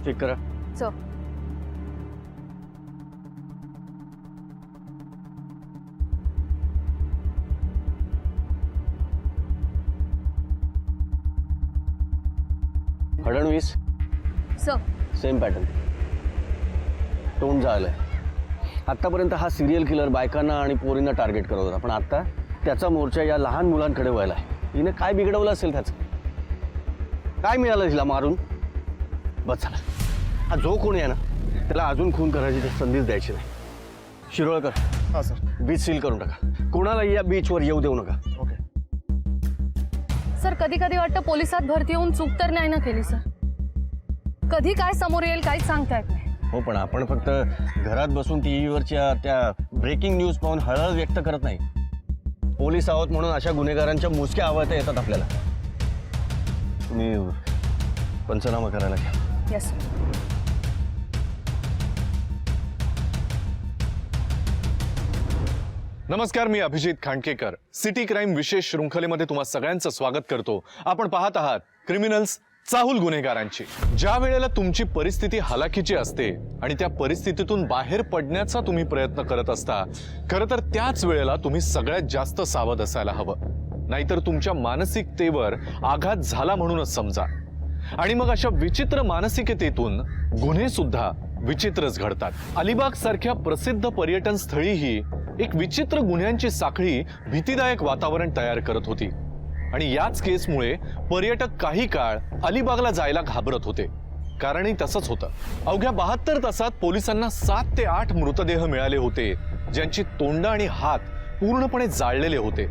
Check करा. Sir. Fadnavis sir. Same pattern. तोंड झालंय. आतापर्यंत हा सिरियल किलर बायकांना आणि पोरींना टार्गेट करत होता, पण आता त्याचा मोर्चा या लहान मुलांकडे व्हायला आहे. हिने काय बिघडवलं असेल त्याचं? काय मिळालं तिला मारून? बस झालं. हा जो कोणी आहे ना त्याला अजून खून करायची संधीच द्यायची नाही. शिरोळकर. हां सर. बीच सील करून टाका. कोणालाही या बीचवर येऊ देऊ नका. ओके. सर कधी कधी वाटतं पोलिसात भरती होऊन चूक तर नाही ना केली सर. कधी काय समोर येईल काहीच सांगता येत नाही. हो, पण आपण फक्त घरात बसून टीव्हीवरच्या त्या ब्रेकिंग न्यूज पाहून हळहळ व्यक्त करत नाही. पोलीस आहोत म्हणून अशा गुन्हेगारांच्या मुसक्या आवाज येतात आपल्याला. तुम्ही पंचनामा करायला घ्या. Yes sir. नमस्कार, मी अभिजित खांडकेकर. सिटी क्राईम विशेष शृंखलेमध्ये तुम्हा सगळ्यांचं स्वागत करतो. आपण पाहत आहात क्रिमिनल्स, चाहूल गुन्हेगारांची. ज्या वेळेला तुमची परिस्थिती हलाखीची असते आणि त्या परिस्थितीतून बाहेर पडण्याचा तुम्ही प्रयत्न करत असता, खरं तर त्याच वेळेला तुम्ही सगळ्यात जास्त सावध असायला हवं. नाहीतर तुमच्या मानसिकतेवर आघात झाला म्हणूनच समजा. आणि मग अशा विचित्र मानसिकतेतून गुन्हे सुद्धा विचित्रच घडतात. अलिबाग सारख्या प्रसिद्ध पर्यटन स्थळीही एक विचित्र गुन्ह्यांची साखळी भीतीदायक वातावरण तयार करत होती. आणि याच केसमुळे पर्यटक काही काळ अलिबागला जायला घाबरत होते. कारणही तसंच होतं. अवघ्या 72 तासात पोलिसांना 7 ते 8 मृतदेह मिळाले होते, ज्यांची तोंड आणि हात पूर्णपणे जाळलेले होते.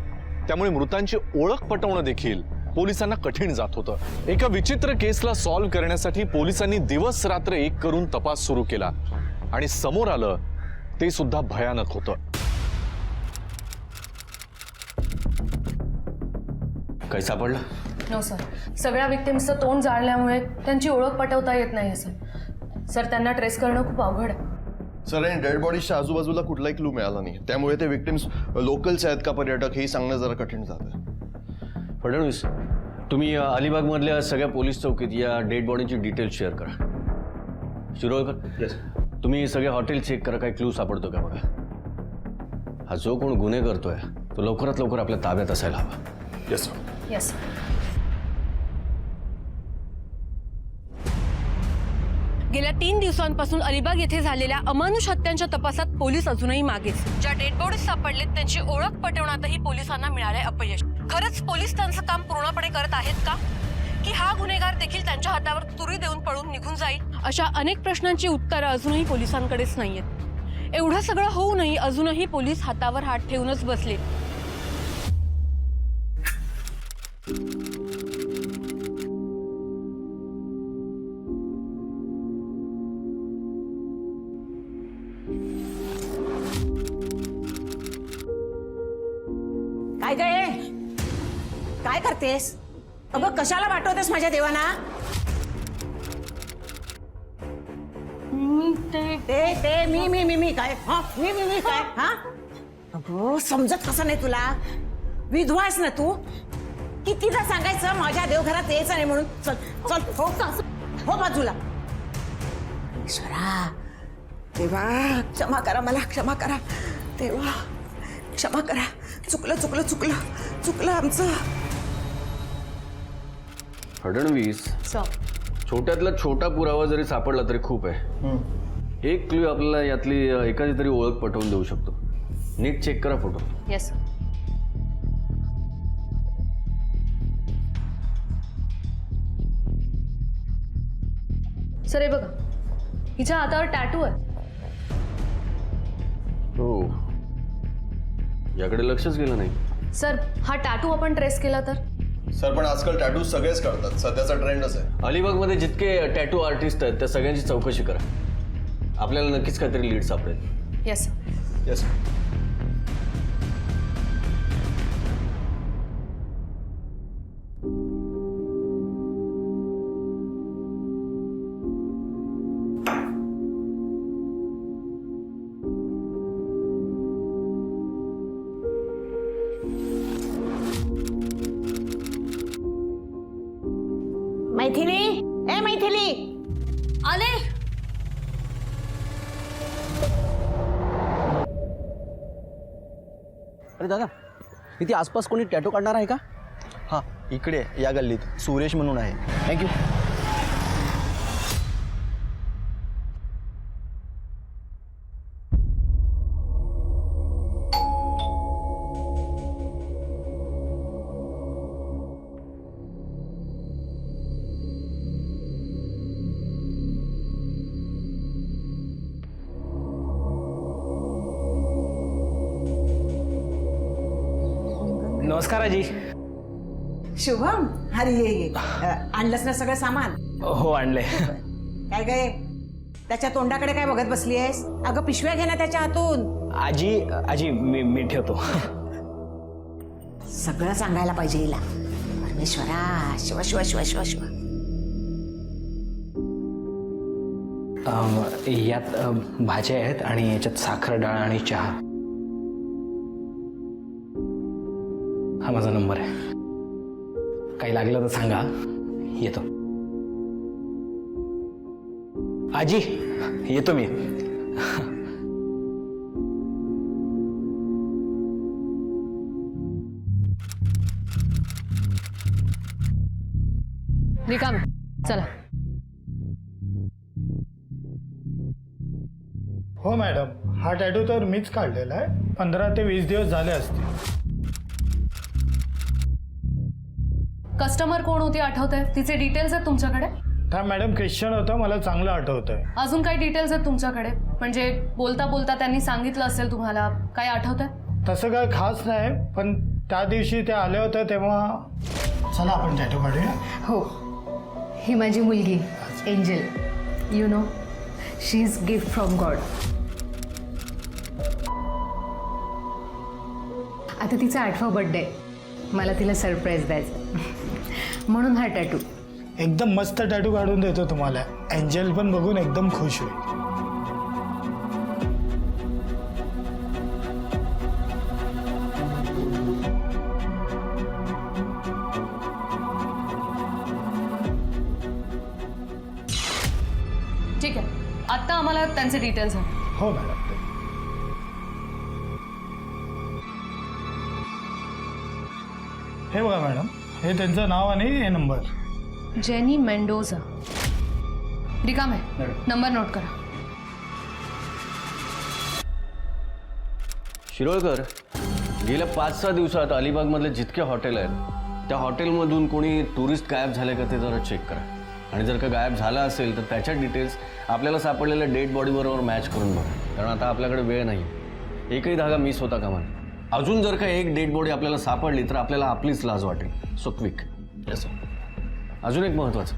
त्यामुळे मृतांची ओळख पटवणं देखील पोलिसांना कठीण जात होतं. एका विचित्र केसला सॉल्व्ह करण्यासाठी पोलिसांनी दिवस रात्र एक करून तपास सुरू केला आणि समोर आलं ते सुद्धा भयानक होतं. काही सापडलं? No sir. सगळ्या विक्टिम्सचं तोंड जाळल्यामुळे त्यांची ओळख पटवता येत नाही सर. सर त्यांना ट्रेस करणं खूप अवघड आहे. सर, आणि डेड बॉडीजच्या आजूबाजूला कुठलाही क्लू मिळाला नाही. त्यामुळे ते विक्टिम्स लोकल्स आहेत का पर्यटक हे सांगणं जरा कठीण जातं. फडणवीस, तुम्ही अलिबागमधल्या सगळ्या पोलीस चौकीत या डेड बॉडीची डिटेल शेअर करा. शिरोळकर, तुम्ही सगळे हॉटेल चेक करा. काही क्लू सापडतो का बघा. हा जो कोण गुन्हे करतोय तो लवकरात लवकर आपल्या ताब्यात असायला हवा. Yes sir. येस. गेल्या 3 दिवसांपासून अलिबाग येथे झालेल्या अमानुष हत्यांच्या तपासात पोलीस अजूनही मागेच. ज्या डेड बॉडीज सापडलेत त्यांची ओळख पटवण्यातही पोलिसांना मिळाले अपयश. खरंच पोलीस त्यांचं काम पूर्णपणे करत आहेत का, की हा गुन्हेगार देखील त्यांच्या हातावर तुरी देऊन पळून निघून जाईल? अशा अनेक प्रश्नांची उत्तरं अजूनही पोलिसांकडेच नाहीयेत. एवढं सगळं होऊनही अजूनही पोलीस हातावर हात ठेवूनच बसले. काय गे, काय करतेस? अगं कशाला पाठवतेस माझ्या देवाना? ते मी काय? हा, मी काय? हा, अगं समजत कसं नाही तुला? विधवा आहेस ना तू? कितीदा सांगायचं माझ्या देवघरात यायचं नाही म्हणून. चल चल, हो बाजूला. ईश्वरा, देवा क्षमा करा, मला क्षमा करा. देवा क्षमा करा. चुकलं आमचं. फडणवीस, सर. छोट्यातला छोटा पुरावा जरी सापडला तरी खूप आहे. एक क्लू आपल्याला यातली एखादी तरी ओळख पटवून देऊ शकतो. नीट चेक करा फोटो. Yes sir. सर हे बघा, हिच्या हातावर टॅटू आहे. हो, याकडे लक्षच गेलं नाही. सर हा टॅटू आपण ट्रेस केला तर? सर, पण आजकाल टॅटू सगळेच करतात. सध्याचा ट्रेंडच आहे. अलिबागमध्ये जितके टॅटू आर्टिस्ट आहेत त्या सगळ्यांची चौकशी करा. आपल्याला नक्कीच काहीतरी लीड सापडेल. Yes sir. येस. मैथिली, ए मैथिली, आले. अरे दादा इथे आसपास कोणी टॅटो काढणार आहे का? हां इकडे या गल्लीत सुरेश म्हणून आहे. थँक्यू. नमस्कार आजी. शुभम अरे ये आणलंस ना सगळं सामान? हो आणले. काय काय त्याच्या तोंडाकडे काय बघत बसली आहेस? अगं पिशव्या घे ना त्याच्या हातून. आजी आजी मी ठेवतो. सगळं सांगायला पाहिजे हिला. परमेश्वरा शिव शिव शिव शिव शिव. यात भाज्या आहेत आणि याच्यात साखर डाळ आणि चहा. हा माझा नंबर आहे. काही लागलं तर सांगा, येतो. आजी येतो मी. रिकाम चला. हो मॅडम, हा टॅटू तर मीच काढलेला आहे. 15 ते 20 दिवस झाले असतील. कस्टमर कोण होती आठवतंय? तिचे डिटेल्स आहेत तुमच्याकडे? त्या मॅडम ख्रिश्चन होतं, मला चांगलं आठवतंय. अजून काही डिटेल्स आहेत तुमच्याकडे? म्हणजे बोलता बोलता त्यांनी सांगितलं असेल तुम्हाला, काय आठवतंय? तसं काय खास नाही, पण त्या दिवशी ते आले होते तेव्हा. चला आपण टॅटू काढूया. हो, ही माझी मुलगी angel. You know she is gift from God. आता तिचा 8वा बर्थडे. मला तिला सरप्राईज द्यायचं म्हणून हा टॅटू. एकदम मस्त टॅटू काढून देतो तुम्हाला. एंजल पण बघून एकदम खुश होईल. ठीक आहे, आत्ता आम्हाला त्यांचे डिटेल्स आहेत. हो मॅडम. हे बघा मॅडम, हे त्यांचं नाव आणि हे नंबर. जेनी मेंडोझा. रिकाम आहे, नंबर नोट करा. शिरोळकर, गेल्या 5-6 दिवसात अलिबागमधले जितके हॉटेल आहेत त्या हॉटेलमधून कोणी टुरिस्ट गायब झाले का ते जरा चेक करा. आणि जर का गायब झाला असेल तर त्याच्या डिटेल्स आपल्याला सापडलेल्या डेड बॉडीबरोबर मॅच करून बघा. कारण आता आपल्याकडे वेळ नाही. एकही धागा मिस होता कामा नये. अजून जर का एक डेड बॉडी आपल्याला सापडली तर आपल्याला आपलीच लाज वाटेल. So quick. येस. अजून एक महत्त्वाचं,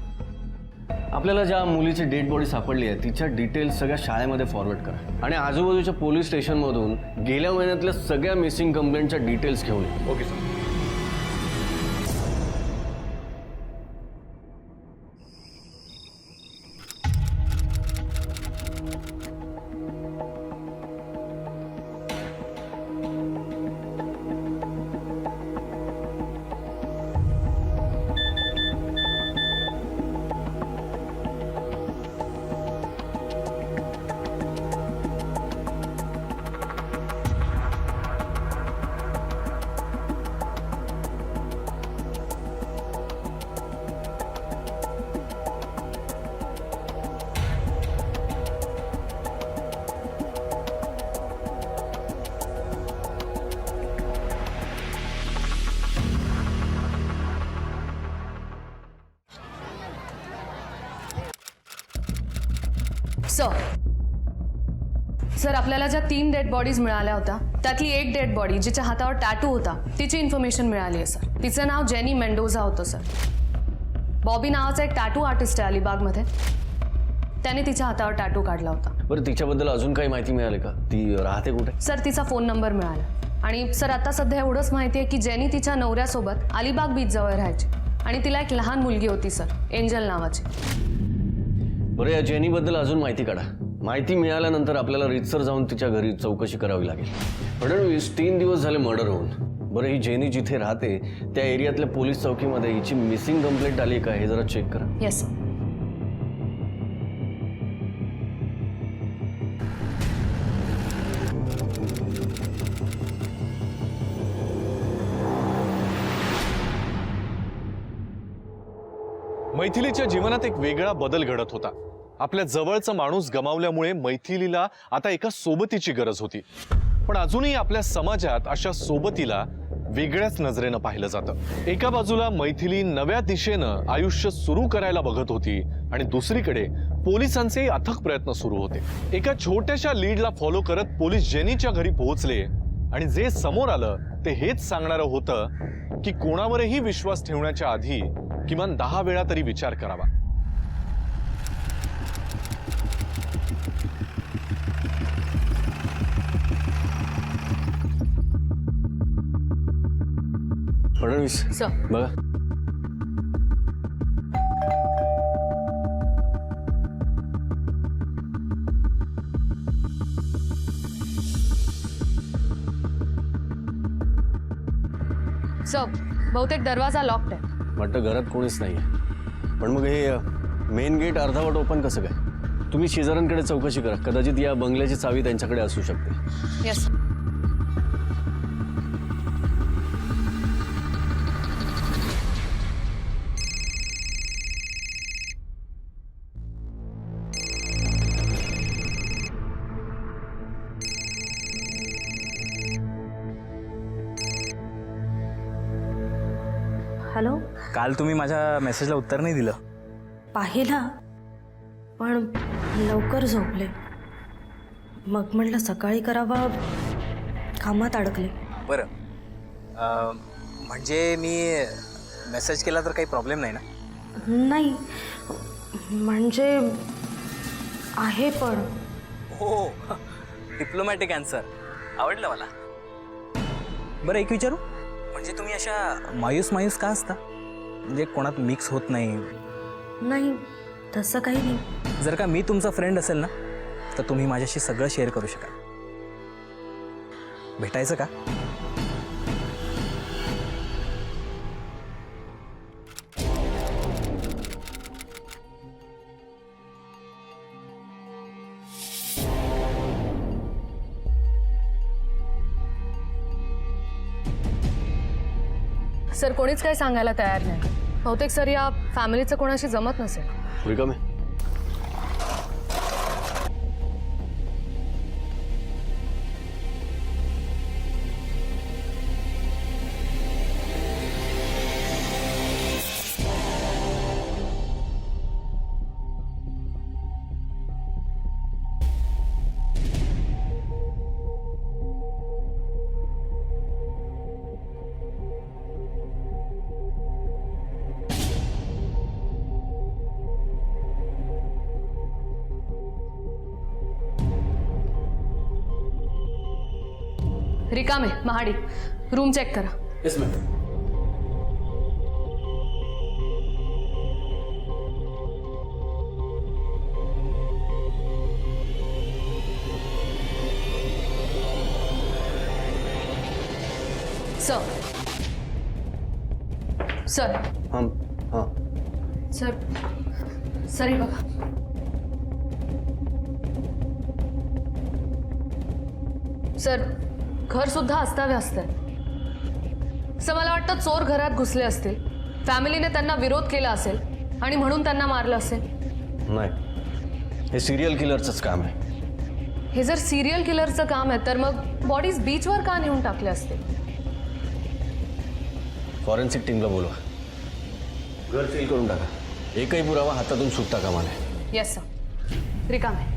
आपल्याला ज्या मुलीची डेड बॉडी सापडली आहे तिच्या डिटेल्स सगळ्या शाळेमध्ये फॉरवर्ड करा. आणि आजूबाजूच्या पोलीस स्टेशनमधून गेल्या महिन्यातल्या सगळ्या मिसिंग कंप्लेंटच्या डिटेल्स घेऊन या. Okay sir. सर, आपल्याला ज्या 3 डेड बॉडीज मिळाल्या होत्या त्यातली एक डेड बॉडी जिच्या हातावर टॅटू होता तिची इन्फॉर्मेशन मिळाली आहे सर. तिचं नाव जेनी मेंडोझा होतं सर. बॉबी नावाचा एक टॅटू आर्टिस्ट आहे अलिबागमध्ये. त्याने तिच्या हातावर टॅटू काढला होता. बरं, तिच्याबद्दल अजून काही माहिती मिळाली का? ती राहते कुठे? सर, तिचा फोन नंबर मिळाला. आणि सर, आता सध्या एवढंच माहिती आहे की जेनी तिच्या नवऱ्यासोबत अलिबाग बीचजवळ राहायची आणि तिला एक लहान मुलगी होती सर, एंजल नावाची. बरं, या जेनीबद्दल अजून माहिती काढा. माहिती मिळाल्यानंतर आपल्याला रीतसर जाऊन तिच्या घरी चौकशी करावी लागेल. फडणवीस 3 दिवस झाले मर्डर होऊन. बरं, ही जेनी जिथे राहते त्या एरियातल्या पोलीस चौकीमध्ये हिची मिसिंग कंप्लेंट आली का हे जरा चेक करा. Yes sir. मैथिलीच्या जीवनात एक वेगळा बदल घडत होता. आपल्या जवळचा माणूस गमावल्यामुळे मैथिलीला आता एका सोबतीची गरज होती. पण अजूनही आपल्या समाजात अशा सोबतीला वेगळ्याच नजरेनं पाहिलं जातं. एका बाजूला मैथिली नव्या दिशेनं आयुष्य सुरू करायला बघत होती आणि दुसरीकडे पोलिसांचे अथक प्रयत्न सुरू होते. एका छोट्याशा लीडला फॉलो करत पोलीस जेनीच्या घरी पोहोचले आणि जे समोर आलं ते हेच सांगणारं होतं की कोणावरही विश्वास ठेवण्याच्या आधी किमान 10 वेळा तरी विचार करावा. फडणवीस सर. बघा. सर, बहुतेक दरवाजा लॉक्ड आहे. वाटतं घरात कोणीच नाहीये. पण मग हे मेन गेट अर्धावट ओपन कसं काय? तुम्ही शेजाऱ्यांकडे चौकशी करा. कदाचित या बंगल्याची चावी त्यांच्याकडे असू शकते. येस. हॅलो. काल तुम्ही माझ्या मेसेजला उत्तर नाही दिलं. पाहिला पण लवकर झोपले. मग म्हटलं सकाळी करावा, कामात अडकले. बरं, म्हणजे मी मेसेज केला तर काही प्रॉब्लेम नाही ना? नाही म्हणजे आहे पण. हो, डिप्लोमॅटिक आन्सर आवडलं मला. बरं, एक विचारू? म्हणजे तुम्ही अशा मायूस का असता? म्हणजे कोणात मिक्स होत नाही? नाही तसं काही नाही. जर का मी तुमचा फ्रेंड असेल ना तर तुम्ही माझ्याशी सगळं शेअर करू शकाल. भेटायचं का? सर, कोणीच काही सांगायला तयार नाही. बहुतेक सर या फॅमिलीचं कोणाशी जमत नसेल. रिकामे. रिकामे. महाडी. रूम चेक करा. Yes ma'am. सर. सर. हां हां. सर. सर, हे बघा. सर, घर सुद्धा अस्ताव्यस्त आहे. सर, मला वाटतं चोर घरात घुसले असतील, फॅमिलीने त्यांना विरोध केला असेल आणि म्हणून त्यांना मारलं असेल. नाही, हे सिरियल किलरचंच काम आहे. हे जर सिरियल किलरचं काम आहे तर मग बॉडीज बीचवर का नेऊन टाकले असते? फॉरेन्सिक टीमला बोलवा. घर सील करून टाका. एकही पुरावा हातातून सुटता कामा नये. Yes sir. रिकामे.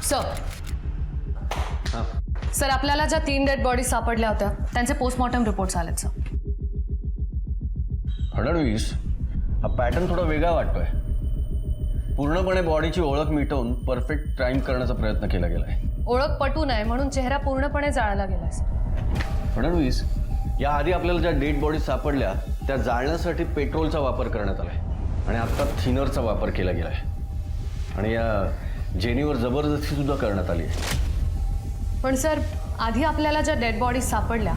सर. हां. सर, आपल्याला ज्या 3 डेड बॉडीज सापडल्या होत्या त्यांचे पोस्टमॉर्टम रिपोर्ट्स आलेत सर. फडणवीस, हा पॅटर्न थोडा वेगळा वाटतोय. पूर्णपणे बॉडीची ओळख मिटवून परफेक्ट क्राईम करण्याचा प्रयत्न केला गेला आहे. ओळख पटू नये म्हणून चेहरा पूर्णपणे जाळला गेला सर. फडणवीस, याआधी आपल्याला ज्या डेड बॉडीज सापडल्या त्या जाळण्यासाठी पेट्रोलचा वापर करण्यात आला आहे आणि आत्ता थिनरचा वापर केला गेला आहे आणि या जेनीवर जबरदस्ती सुद्धा करण्यात आली आहे. पण सर, आधी आपल्याला ज्या डेड बॉडीज सापडल्या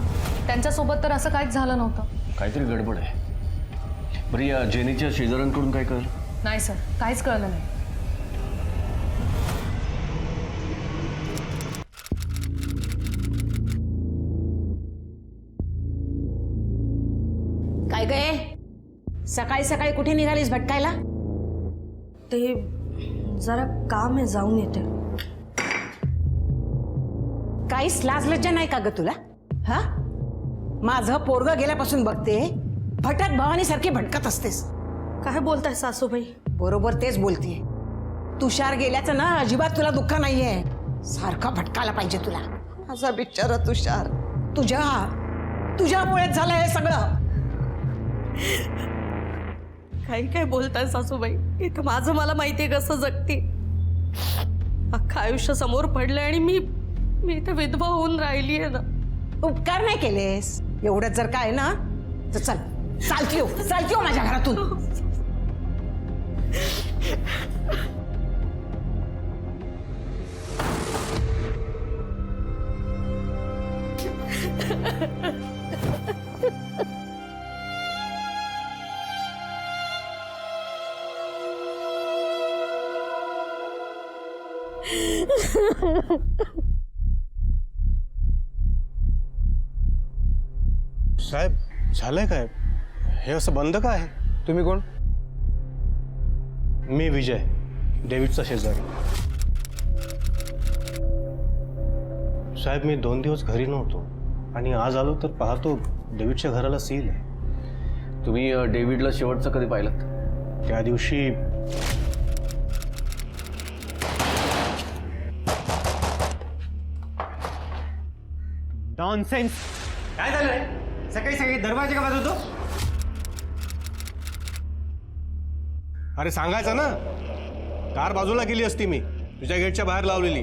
त्यांच्यासोबत तर असं काहीच झालं नव्हतं. काहीतरी गडबड आहे. बरं, या जेनीच्या शेजाऱ्यांकडून काय कळलं? नाही सर, काहीच कळलं नाही. काय गे सकाळी सकाळी कुठे निघालीस भटकायला? ते जरा काम आहे, जाऊन येते. काहीच लाजलज्जा नाही का ग तुला? हा, माझं पोरग गेल्यापासून बघते भटक भवानी सारखी भटकत असतेस. काय बोलताय सासूबाई? बरोबर तेच बोलते. तुषार गेल्याचं ना अजिबात तुला दुःख नाहीये. सारखा भटकायला पाहिजे तुला. माझा बिचारा तुषार तुझ्यामुळेच झालं हे सगळं. काही काय बोलताय सासूबाई? इथं माझं मला माहितीये कसं जगते. अख्खं आयुष्य समोर पडलंय आणि मी इथं विधवा होऊन राहिली आहे ना. उपकार नाही केलेस. एवढंच जर काय ना तर चालती हो माझ्या घरातून. साहेब, झालंय काय? हे असं बंद का आहे? तुम्ही कोण? मी विजय, डेव्हिडचा शेजारी. साहेब, मी 2 दिवस घरी नव्हतो आणि आज आलो तर पाहतो डेव्हिडच्या घराला सील आहे. तुम्ही डेव्हिडला शेवटचं कधी पाहिलं? त्या दिवशी नॉनसेन्स. काय झालंय? सकाळी सकाळी दरवाजे का वाजवतो? अरे सांगायचं ना, कार बाजूला केली असती मी, तुझ्या गेटच्या बाहेर लावलेली.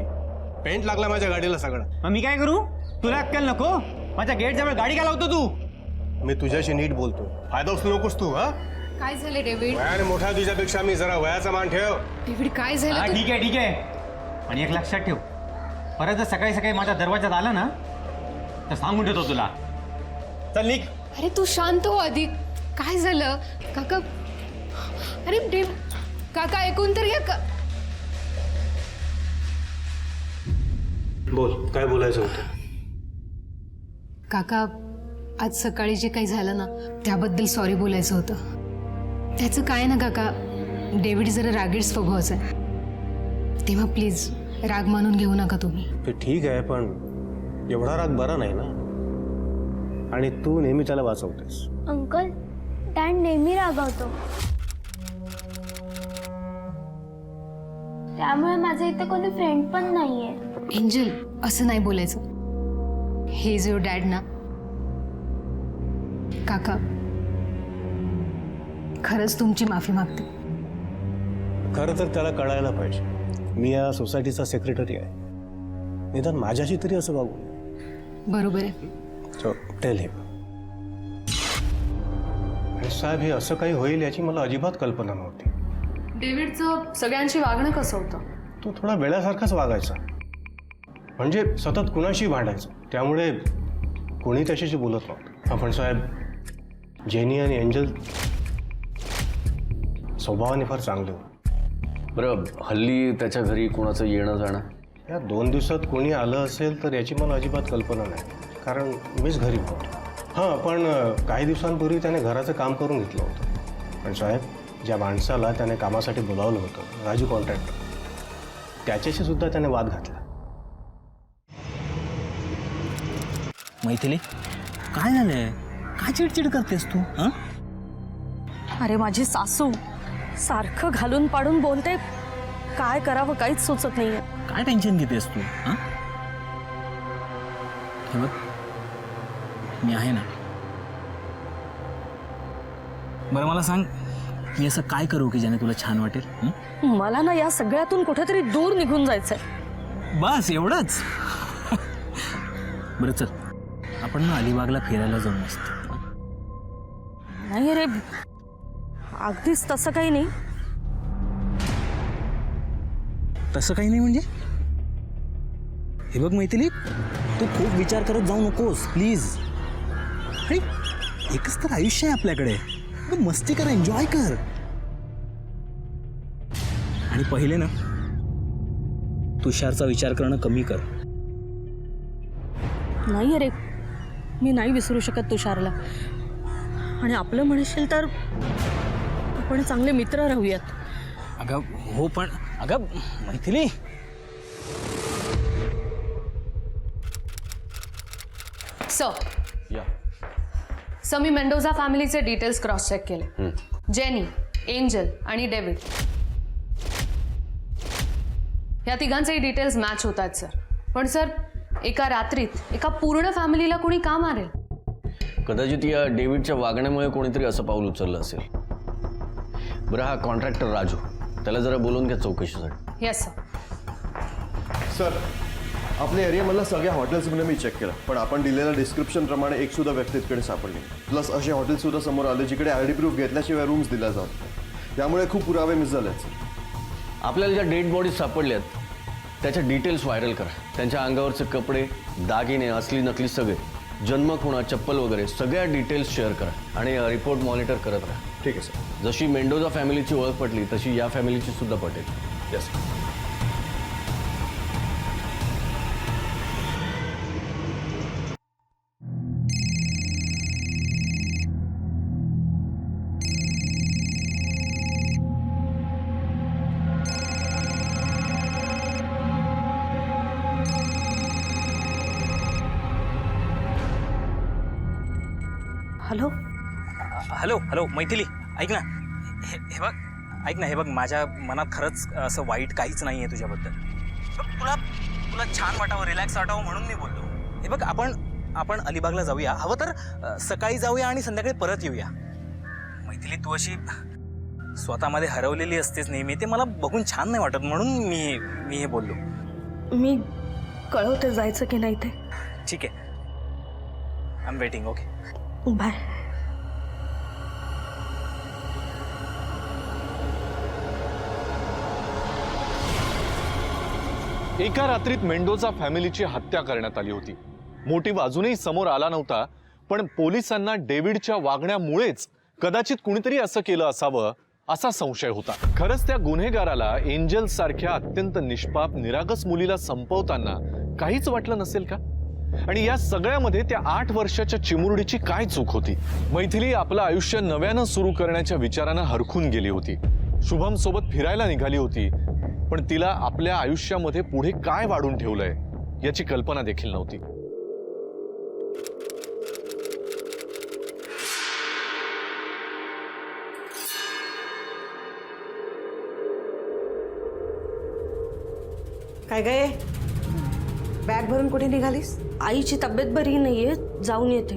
पेंट लागला माझ्या गाडीला सगळा. मग मी काय करू? तुला अक्कल नको? माझ्या गेट जवळ गाडी का लावतो तू? मी तुझ्याशी नीट बोलतो, फायदा उचलू नकोस तू. हा, काय झालं डेव्हिड? वयाने मोठा तुझ्यापेक्षा मी, जरा वयाचा मान ठेव. डेव्हिड काय झालं? हा, ठीक आहे. आणि एक लक्षात ठेव, परत जर सकाळी सकाळी माझ्या दरवाजात आला ना तर सांगून ठेवतो तुला. चल निघ. अरे तू शांत हो आधी. काय झालं काका? अरे देव काका, ऐकून तर घ्या. बोल, काय बोलायचं होतं? काका, आज सकाळी जे काही झालं ना त्याबद्दल सॉरी बोलायचं होतं. त्याचं काय ना काका, डेव्हिड जरा रागीट स्वभावाचा आहे, तेव्हा प्लीज राग मानून घेऊ नका तुम्ही. ते ठीक आहे, पण एवढा राग बरा नाही ना. आणि तू नेहमी त्याला वाचवतेस. अंकल, डॅड नेहमी रागावतो. त्यामुळे माझं इथे कोणी फ्रेंड पण नाहीये. एंजल, असं नाही बोलायचं. हे इज युअर डॅड ना. काका, खरंच तुमची माफी मागते. खरं तर त्याला कळायला पाहिजे, मी या सोसायटीचा सेक्रेटरी आहे. निदान माझ्याशी तरी असं वागू. बरोबर आहे. सो टेल हिम. आणि साहेब, हे असं काही होईल याची मला अजिबात कल्पना नव्हती. डेव्हिडचं सगळ्यांशी वागणं कसं होतं? तो थोडा वेळासारखाच वागायचा, म्हणजे सतत कुणाशी भांडायचं, त्यामुळे कोणी त्याच्याशी बोलत नव्हतं. पण साहेब, जेनी आणि एंजल स्वभावाने फार चांगले होते. बरं, हल्ली त्याच्या घरी कोणाचं येणं जाणं? या 2 दिवसात कोणी आलं असेल तर याची मला अजिबात कल्पना नाही, कारण मीच घरी होतो. हां, पण काही दिवसांपूर्वी त्याने घराचं काम करून घेतलं होतं. पण साहेब, ज्या माणसाला त्याने कामासाठी बोलावलं होतं, राजू कॉन्ट्रॅक्टर, त्याच्याशी सुद्धा त्याने वाद घातला. मैथिली, काय झालंय? काय चिडचिड करतेस तू? हां, अरे माझी सासू सारखं घालून पाडून बोलते. काय करावं काहीच सुचत नाहीये. काय टेन्शन घेतेस तू? हां, हे बघ, मी आहे ना. बरं मला सांग, मी असं काय करू की ज्याने तुला छान वाटेल? मला ना या सगळ्यातून कुठेतरी दूर निघून जायचंय. बस एवढंच? बरं चल, आपण ना अलिबागला फिरायला जाऊ मस्त. नाही रे, अगदीच तसं काही नाही. तसं काही नाही म्हणजे? हे बघ मैथिली, तू खूप विचार करत जाऊ नकोस प्लीज. अरे एकच तर आयुष्य आहे आपल्याकडे, तू मस्ती कर, एन्जॉय कर. आणि पहिले ना तुषारचा विचार करणं कमी कर. नाही अरे, मी नाही विसरू शकत तुषारला. आणि आपलं म्हणशील तर आपण चांगले मित्र राहूयात. अगं हो, पण अगं मैथिली, सर मी मेंडोझा फॅमिलीचे डिटेल्स क्रॉस चेक केले. जेनी, एंजल आणि डेव्हिड या तिघांचेही डिटेल्स मॅच होत आहेत सर. पण सर, एका रात्रीत एका पूर्ण फॅमिलीला कोणी का मारेल? कदाचित या डेव्हिडच्या वागण्यामुळे कोणीतरी असं पाऊल उचललं असेल. बरं, हा कॉन्ट्रॅक्टर राजू, त्याला जरा बोलून घ्या चौकशीसाठी. Yes sir. सर, आपल्या एरियामधल्या सगळ्या हॉटेल्समध्ये मी चेक केलं, पण आपण दिलेल्या डिस्क्रिप्शन प्रमाणे एक सुद्धा व्यक्ती तिकडे सापडली. प्लस असे हॉटेल सुद्धा समोर आले जिकडे आयडी प्रूफ घेतल्याशिवाय रूम्स दिल्या जात. त्यामुळे खूप पुरावे मिस झाले सर. आपल्याला ज्या डेड बॉडीज सापडल्यात त्याच्या डिटेल्स व्हायरल करा. त्यांच्या अंगावरचे कपडे, दागिने, असली नकली सगळे, जन्म, खुणा, चप्पल वगैरे सगळ्या डिटेल्स शेअर करा आणि रिपोर्ट मॉनिटर करत राहा. ठीक आहे सर. जशी मेंडोझा फॅमिलीची ओळख पटली तशी या फॅमिलीची सुद्धा Patel. Yes. Hello. Hello hello Maithili, ऐक ना. हे बघ, ऐक ना, हे बघ, माझ्या मनात खरंच असं वाईट काहीच नाही आहे तुझ्याबद्दल. बघ, तुला तुला छान वाटावं, रिलॅक्स वाटावं म्हणून मी बोललो. हे बघ, आपण अलिबागला जाऊया, हवं तर सकाळी जाऊया आणि संध्याकाळी परत येऊया. मैथिली, तू अशी स्वतःमध्ये हरवलेली असतेस नेहमी, ते मला बघून छान नाही वाटत, म्हणून मी हे बोललो. मी कळवते जायचं की नाही ते. ठीक आहे, I am waiting. Okay, bye. एका रात्रीत मेंडोझा फॅमिलीची हत्या करण्यात आली होती. मोटिव्ह अजूनही समोर आला नव्हता, पण पोलिसांना डेव्हिडच्या वागण्यामुळेच कदाचित कुणीतरी असं केलं असावं असा संशय होता. खरंच त्या गुन्हेगाराला एंजल सारख्या अत्यंत निष्पाप, निरागस मुलीला संपवताना काहीच वाटलं नसेल का? आणि या सगळ्यामध्ये त्या 8 वर्षाच्या चिमुरडीची काय चूक होती? मैथिली आपलं आयुष्य नव्यानं सुरू करण्याच्या विचारानं हरखून गेली होती. शुभम सोबत फिरायला निघाली होती, पण तिला आपल्या आयुष्यामध्ये पुढे काय वाढून ठेवलंय याची कल्पना देखील नव्हती. काय गे, बॅग भरून कुठे निघालीस? आईची तब्येत बरी नाहीये, जाऊन येते.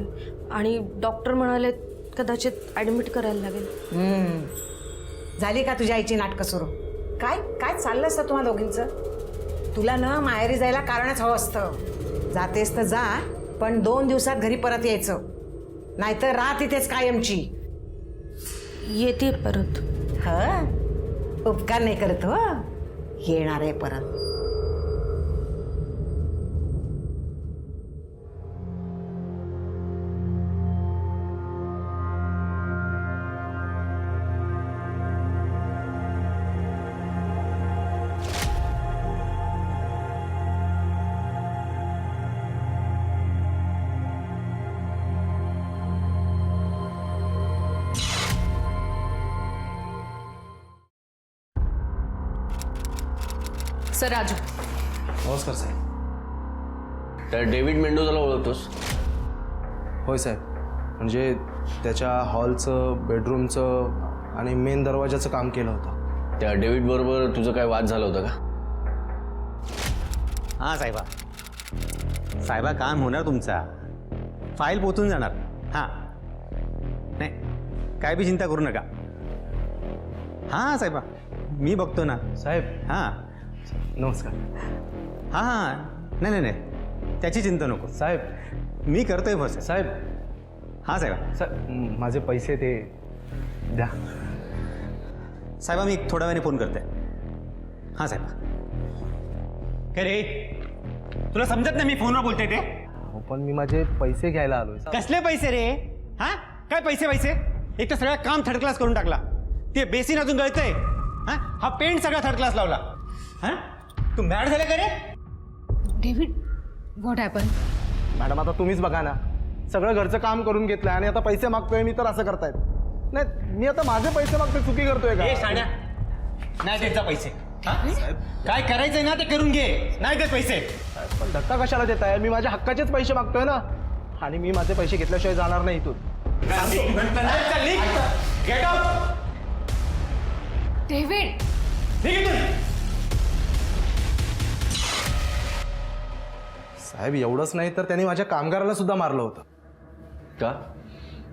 आणि डॉक्टर म्हणाले कदाचित ॲडमिट करायला लागेल. झाली का तुझ्या आईची नाटकं सुरू? काय काय चाललं असतं तुम्हा दोघींचं? तुला ना माहेरी जायला कारणच हवं असतं. जातेस तर जा, पण 2 दिवसात घरी परत यायचं, नाहीतर राह तिथेच कायमची. येते परत. उपकार नाही करत हो, येणार आहे परत. सर राजू. नमस्कार साहेब. त्या डेव्हिड मेंडोझाला ओळखतोस? होय साहेब, म्हणजे त्याच्या हॉलचं, बेडरूमचं आणि मेन दरवाजाचं काम केलं होतं. त्या डेव्हिड बरोबर तुझं काय वाद झाला होता का? हां साहेबा, साहेबा काम होणार तुमचा, फाईल पोचून जाणार. हां, नाही काय बी चिंता करू नका. हां साहेबा, मी बघतो ना साहेब. हां, नमस्कार. हां हां, नाही नाही नाही, त्याची चिंता नको साहेब, मी करतोय बस साहेब. हां साहेबा. साहेब, माझे पैसे ते द्या. साहेबा, मी थोड्या वेळाने फोन करते. हां साहेबा. काय रे, तुला समजत नाही मी फोनवर बोलते ते? हो, पण मी माझे पैसे घ्यायला आलोय. कसले पैसे रे? हा काय पैसे? एक तर सगळं काम थर्ड क्लास करून टाकला. ते बेसिन अजून गळतंय. हा पेंट सगळा थर्ड क्लास लावला. हा तू मॅड झाले का रे? David, what happen? मॅडम आता तुम्हीच बघा ना, सगळं घरचं काम करून घेतलंय आणि आता पैसे मागतोय मी तर असं करतायत. नाही मी आता माझे पैसे मागतोय, चुकी करतोय ए का? साड्या नाही द्यायचा पैसे. हा? काय करायचंय ना ते करून घे. नाही देत पैसे. पण धक्का कशाला देताय? मी माझ्या हक्काचेच पैसे मागतोय ना, आणि मी माझे पैसे घेतल्याशिवाय जाणार नाही इथून. Get out. डेव्हिड, साहेब एवढंच नाही तर त्यांनी माझ्या कामगाराला सुद्धा मारलं होतं. का?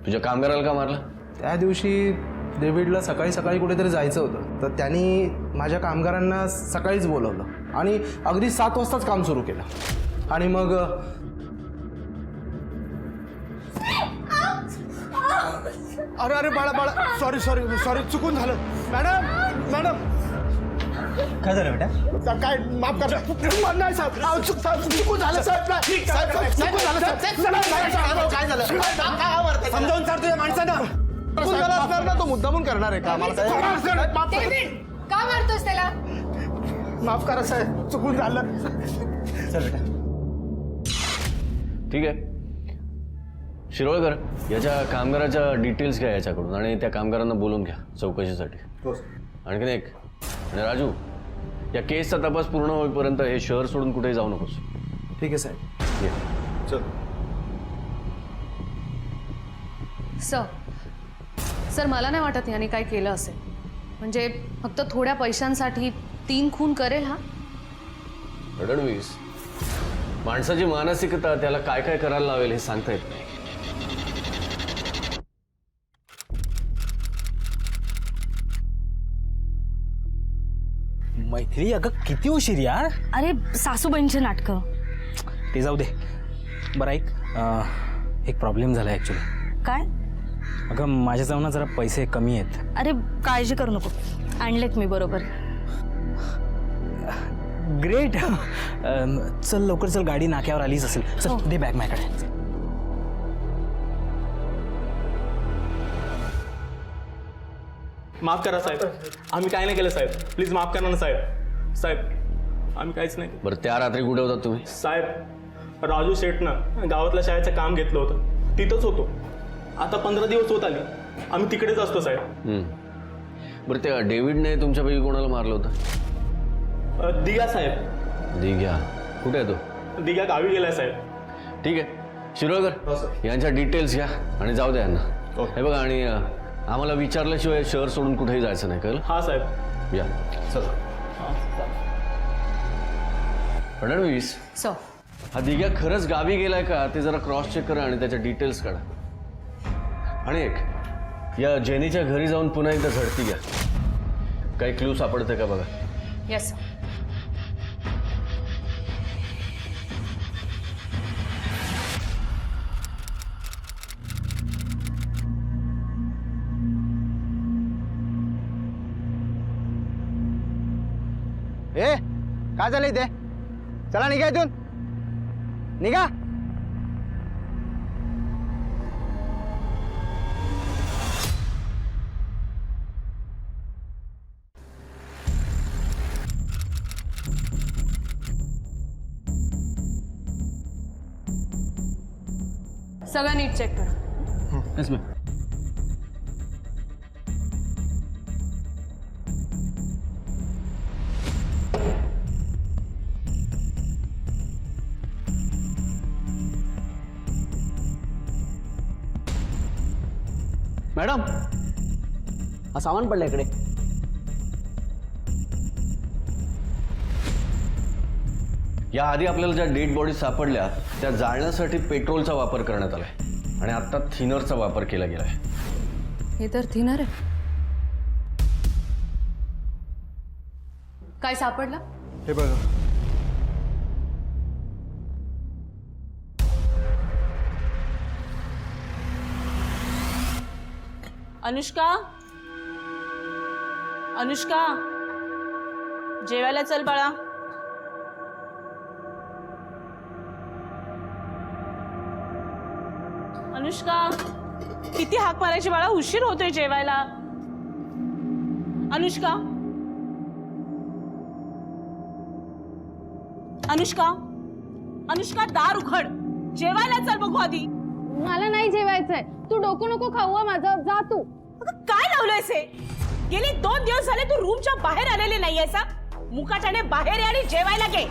तुझ्या कामगाराला का मारलं? त्या दिवशी डेव्हिडला सकाळी सकाळी कुठेतरी जायचं होतं, तर त्यांनी माझ्या कामगारांना सकाळीच बोलवलं आणि अगदी 7 वाजताच काम सुरू केलं. आणि मग अरे बाळा सॉरी चुकून झालं. मॅडम काय झालं बेटा? काय माफ करा. नाही साहेब, चुकून झालं साहेब. काय झालं? समजावून सांग तुझ्या माणसानं. चुकून झालं असणार ना, तो मुद्दामून करणार आहे का? मला का मारतोस त्याला? माफ करा साहेब, चुकून झालं. चल बेटा. ठीक आहे, शिरोळकर याच्या कामगाराच्या डिटेल्स घ्या याच्याकडून आणि त्या कामगारांना बोलून घ्या चौकशीसाठी. आणखीन एक, आणि राजू, या केसचा तपास पूर्ण होईपर्यंत हे शहर सोडून कुठेही जाऊ नकोस. ठीक आहे साहेब. ये. सर मला नाही वाटत याने काय केलं असेल. म्हणजे फक्त थोड्या पैशांसाठी 3 खून करेल हा? फडणवीस, माणसाची मानसिकता त्याला काय काय करायला लावेल हे सांगता येत नाही. मैथिली अगं किती उशीर यार. अरे सासूबाईंचे नाटकं. ते जाऊ दे. बरं ऐक, एक प्रॉब्लेम झाला ॲक्च्युली. काय? अगं माझ्याजवळ ना जरा पैसे कमी आहेत. अरे काळजी करू नको, आणलेत मी बरोबर. ग्रेट. चल लवकर चल, गाडी नाक्यावर आलीच असेल. चल दे बॅग माझ्याकडे. माफ करा साहेब, आम्ही काय नाही केलं साहेब. प्लीज माफ करा ना साहेब. साहेब आम्ही काहीच नाही. बरं, त्या रात्री कुठे होतात तुम्ही? साहेब राजू शेठनं गावातल्या शाळेचं काम घेतलं होतं, तिथंच होतो. आता 15 दिवस होत आले, आम्ही तिकडेच असतो साहेब. बरं, त्या डेव्हिडने तुमच्यापैकी कोणाला मारलं होतं? दिघा साहेब. दिघ्या कुठे आहे तो? दिघा गावी गेलाय साहेब. ठीक आहे, शिरोळकर यांच्या डिटेल्स घ्या आणि जाऊ द्या यांना. हे बघा, आणि आम्हाला विचारल्याशिवाय शहर सोडून कुठेही जायचं नाही, कळलं? हा साहेब. या. फडणवीस, सर हा दिघ्या खरंच गावी गेलाय का ते जरा क्रॉस चेक करा आणि त्याच्या डिटेल्स काढा. आणि एक, या जेनीच्या घरी जाऊन पुन्हा एकदा झडती घ्या. काही क्लू सापडते का बघा. Yes sir. ए काय झालं इथे? चला निघा इथून, निघा. सगळं नीट चेक करा. Yes ma'am. मॅडम, हा सामान पडलं इकडे. याआधी आपल्याला ज्या डेड बॉडी सापडल्या त्या जाळण्यासाठी पेट्रोलचा वापर करण्यात आलाय आणि आता थिनरचा वापर केला गेलाय. हे तर थिनर आहे. काय सापडलं? हे बघा. अनुष्का, अनुष्का, जेवायला चल बाळा. अनुष्का किती हाक मारायची बाळा, उशीर होतोय जेवायला. अनुष्का अनुष्का अनुष्का दार उघड, जेवायला चल बघू आधी. मला नाही जेवायचंय. तू डोकं नको खाऊ माझं, जा तू. अगं काय लावलंयस हे? गेले 2 दिवस झाले तू रूमच्या बाहेर आलेले नाहीयेस. मुकाटाने बाहेर ये आणि जेवायला घे.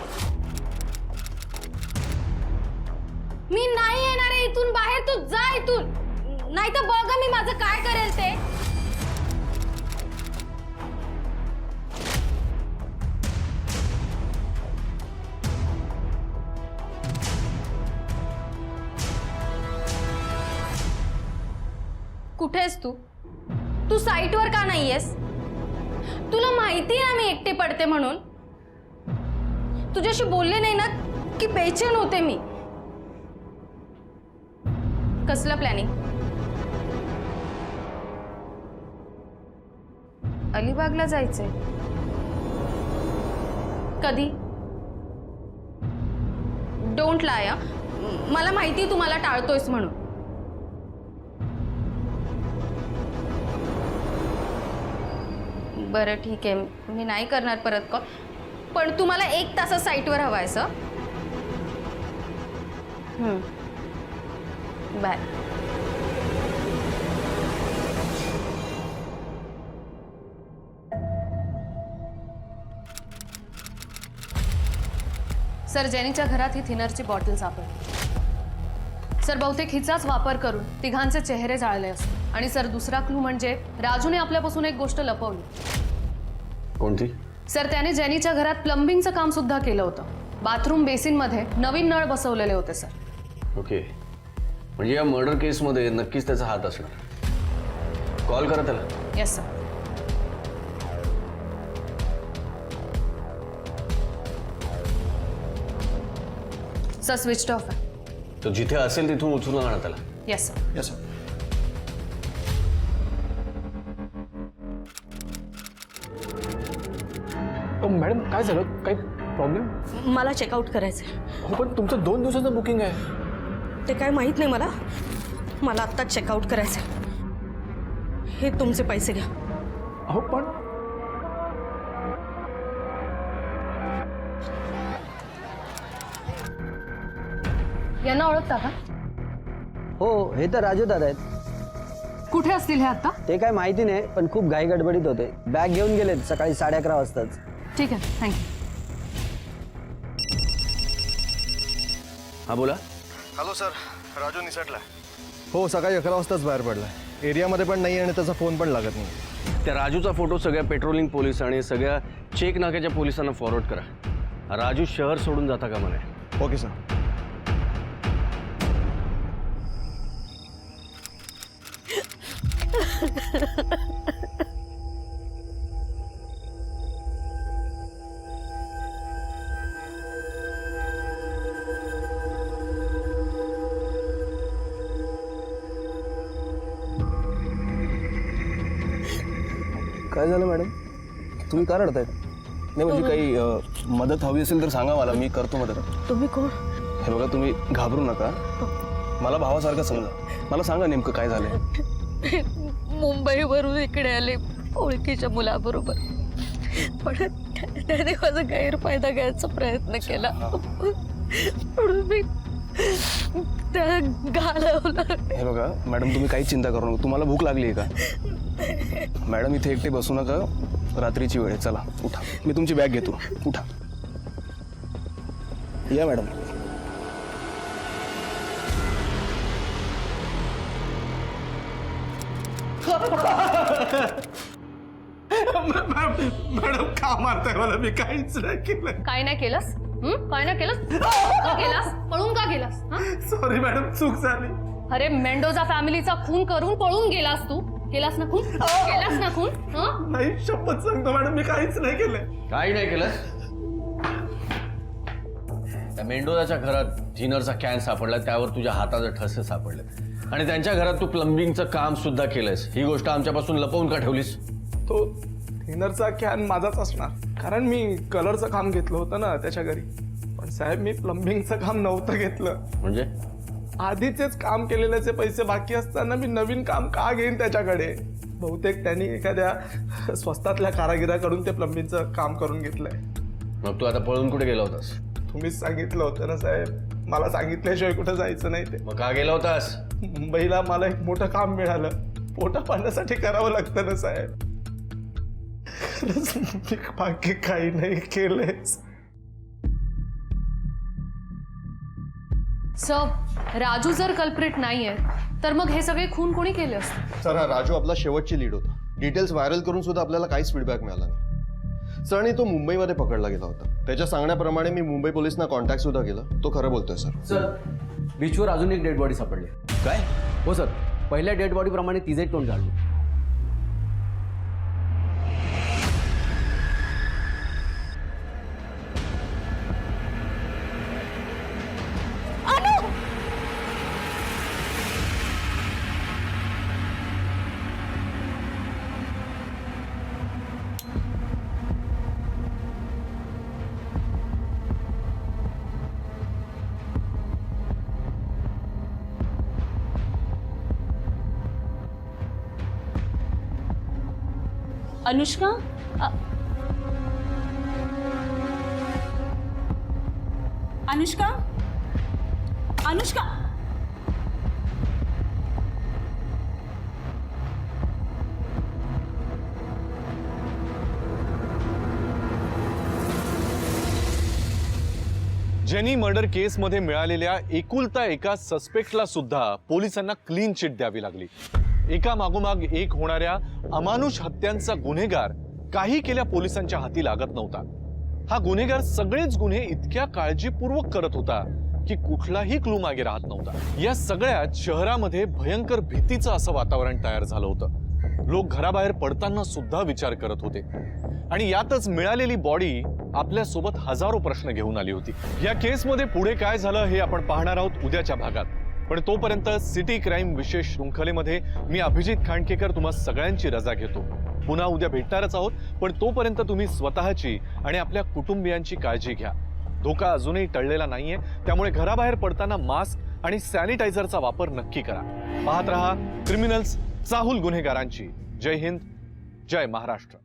मी नाही येणार आहे इथून बाहेर, तू जा इथून. नाही तर बघ मी माझं काय करेल ते. कुठे आहेस तू? तू साईटवर का नाहीयेस? तुला माहिती आहे ना मी एकटी पडते म्हणून. तुझ्याशी बोलले नाही ना की बेचैन होते मी. कसलं प्लॅनिंग? अलिबागला जायचंय? कधी? डोंट लाय. मला माहिती तुम्हाला टाळतोयस म्हणून. बरं ठीक आहे, मी नाही करणार परत कॉल. पण तुम्हाला 1 तासात साईटवर हवायस. बाय. सर, जेनीच्या घरात ही थिनरची बॉटल सापडली. सर, बहुतेक हिचाच वापर करून तिघांचे चेहरे जाळले असते. आणि सर, दुसरा क्लू म्हणजे राजूने आपल्यापासून एक गोष्ट लपवली. कोणती? सर, त्याने जेनीच्या घरात प्लंबिंगचं काम सुद्धा केलं होतं. बाथरूम बेसिनमध्ये नवीन नळ बसवलेले होते सर. ओके, म्हणजे या मर्डर केसमध्ये नक्कीच त्याचा हात असणार. कॉल करा त्याला. Yes sir. Sir, switch off आहे. तो जिथे असेल तिथून उचलून आणा त्याला. Yes sir. Yes sir. Madam काय झालं? काही प्रॉब्लेम? मला चेकआउट करायचंय. हो पण तुमचं 2 दिवसाचं बुकिंग आहे. ते काय माहित नाही मला. मला आत्ताच चेकआउट करायचंय. हे तुमचे पैसे घ्या. अहो पण यांना ओळखता का? हो, हे तर राजू दादा आहेत. कुठे असतील हे आता? ते काय माहिती नाही, पण खूप घाई गडबडीत होते. बॅग घेऊन गेलेत सकाळी 11:30 वाजताच. ठीक आहे, थँक्यू. हा बोला. हॅलो सर, राजू निसटला. हो, सकाळी 11 वाजताच बाहेर पडला. एरियामध्ये पण नाही आणि त्याचा फोन पण लागत नाही. त्या राजूचा फोटो सगळ्या पेट्रोलिंग पोलीस आणि सगळ्या चेक नाक्याच्या पोलिसांना फॉरवर्ड करा. राजू शहर सोडून जाता का म्हणे. Okay sir. काय झालं मॅडम? तुम्ही का रडतायत? नाही म्हणजे काही मदत हवी असेल तर सांगा मला, मी करतो मदत. तुम्ही कोण? हे बघा, तुम्ही घाबरू नका. मला भावासारखं समजा. मला सांगा नेमकं काय झालंय. मुंबईवरून इकडे आले ओळखीच्या मुलाबरोबर. पण त्याने माझा गैरफायदा घ्यायचा प्रयत्न केला. म्हणून मी त्या घालवलं. हे बघा मॅडम, तुम्ही काहीच चिंता करू नका. तुम्हाला भूक लागली आहे का? मॅडम इथे एकटे बसू नका. रात्रीची वेळ आहे. चला उठा, मी तुमची बॅग घेतो. उठा, या मॅडम. मॅडम का मारताय मला? मी काहीच नाही केलं. काय नाही केलंस? काय नाही केलंस? का केलास? पळून का गेलास? सॉरी मॅडम, चूक झाली. अरे, मेंडोजा फॅमिलीचा खून करून पळून गेलास तू. केलास ना खून? केलास ना खून? नाही, शपथ सांगतो मॅडम, मी काहीच नाही केलंय. काही नाही केलं. त्या मेंडोजाच्या घरात जिनरचा कॅन सापडला, त्यावर तुझ्या हाताचे ठसे सापडले. आणि त्यांच्या घरात तू प्लंबिंगचं काम सुद्धा केलंयस. ही गोष्ट आमच्यापासून लपवून का ठेवलीस? तो थिनरचा कॅन माझाच असणार, कारण मी कलरचं काम घेतलं होतं ना त्याच्या घरी. पण साहेब, मी प्लंबिंगचं काम नव्हतं घेतलं. म्हणजे आधीचेच काम केलेल्याचे पैसे बाकी असताना मी नवीन काम का घेईन त्याच्याकडे? बहुतेक त्यांनी एखाद्या स्वस्तातल्या कारागिराकडून ते प्लंबिंगचं काम करून घेतलंय. मग तू आता पळून कुठे गेला होतास? तुम्हीच सांगितलं होतं ना साहेब, मला सांगितल्याशिवाय कुठं जायचं नाही ते. मग का गेला होतास? मुंबईला मला एक मोठं काम मिळालं. पोटा पाण्यासाठी करावं लागतं ना साहेब. खरंच मी बाकी काही नाही केलंच. सर, राजू जर कल्प्रिट नाहीये तर मग हे सगळे खून कोणी केले असते? सर, हा राजू आपला शेवटची लीड होता. डिटेल्स व्हायरल करून सुद्धा आपल्याला काहीच फीडबॅक मिळाला नाही. सर, आणि तो मुंबईमध्ये पकडला गेला होता. त्याच्या सांगण्याप्रमाणे मी मुंबई पोलिसांना कॉन्टॅक्ट सुद्धा केला. तो खरं बोलतोय सर. सर, बीचवर अजून एक डेड बॉडी सापडली. काय? हो सर, पहिल्या डेड बॉडी प्रमाणे तिचं एक तोंड काढलं. अनुष्का अनुष्का अनुष्का जेनी मर्डर केसमध्ये मिळालेल्या एकुलता एका सस्पेक्टला सुद्धा पोलिसांना क्लीन चिट द्यावी लागली. एका मागोमाग एक होणाऱ्या अमानुष हत्यांचा गुन्हेगार काही केल्या पोलिसांच्या हाती लागत नव्हता. हा गुन्हेगार सगळेच गुन्हे इतक्या काळजीपूर्वक करत होता की कुठलाही क्लू मागे राहत नव्हता. या सगळ्यात शहरामध्ये भयंकर भीतीचं असं वातावरण तयार झालं होतं. लोक घराबाहेर पडताना सुद्धा विचार करत होते आणि यातच मिळालेली बॉडी आपल्या सोबत हजारो प्रश्न घेऊन आली होती. या केसमध्ये पुढे काय झालं हे आपण पाहणार आहोत उद्याच्या भागात. पण तोपर्यंत सिटी क्राईम विशेष शृंखलेमध्ये मी अभिजित खांडकेकर तुम्हा सगळ्यांची रजा घेतो. पुन्हा उद्या भेटणारच आहोत, पण तोपर्यंत तुम्ही स्वतःची आणि आपल्या कुटुंबियांची काळजी घ्या. धोका अजूनही टळलेला नाहीये, त्यामुळे घराबाहेर पडताना मास्क आणि सॅनिटायझरचा वापर नक्की करा. पाहत रहा क्रिमिनल्स, चाहूल गुन्हेगारांची. जय हिंद, जय महाराष्ट्र.